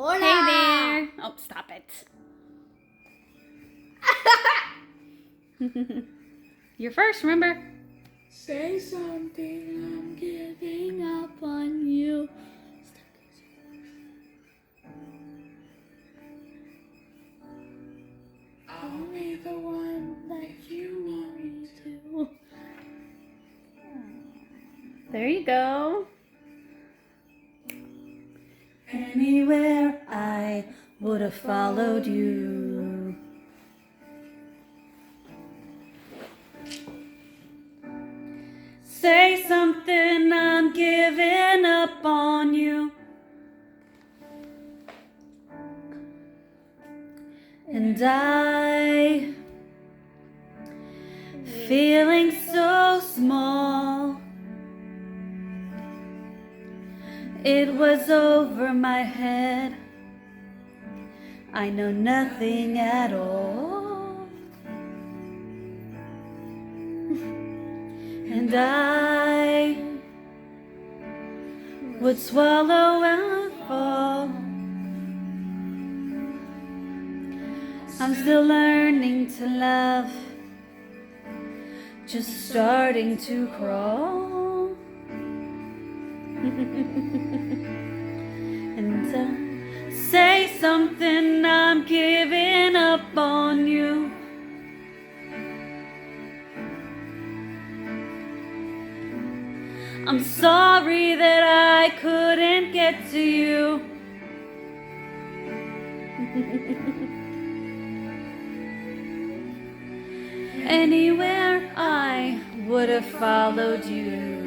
Hola. Hey there. Oh, stop it. You're first, remember? Say something, I'm giving up on you. I'll be the one that you want me to. There you go. Anywhere I would have followed you. Say something, I'm giving up on you. And I, feeling so small, it was over my head. I know nothing at all. And I would swallow and fall. I'm still learning to love, just starting to crawl. And say something, I'm giving up on you. I'm sorry that I couldn't get to you. Anywhere I would have followed you.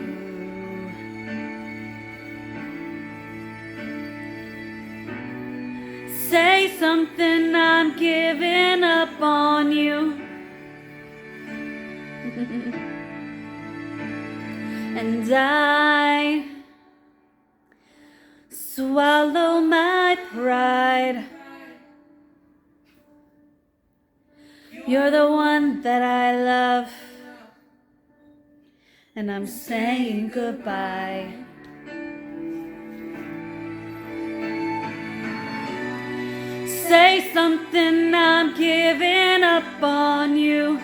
Say something, I'm giving up on you. And I swallow my pride. You're the one that I love, and I'm saying goodbye. Say something, I'm giving up on you.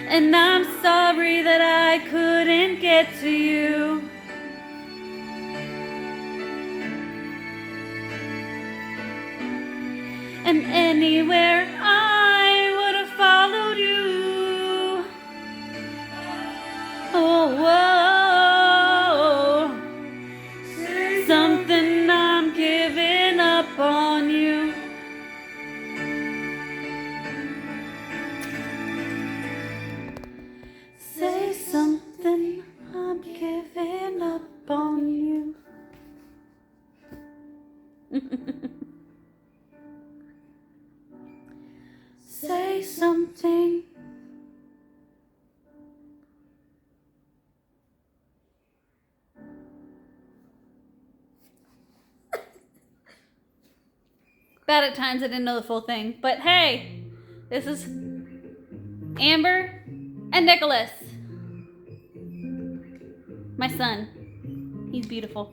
And I'm sorry that I couldn't get to you. And anywhere I would have followed you. Oh, whoa. Something, I'm giving up on you. Say something, I'm giving up on you. Say something. Bad at times, I didn't know the full thing. But hey, this is Amber and Nicholas. My son. He's beautiful.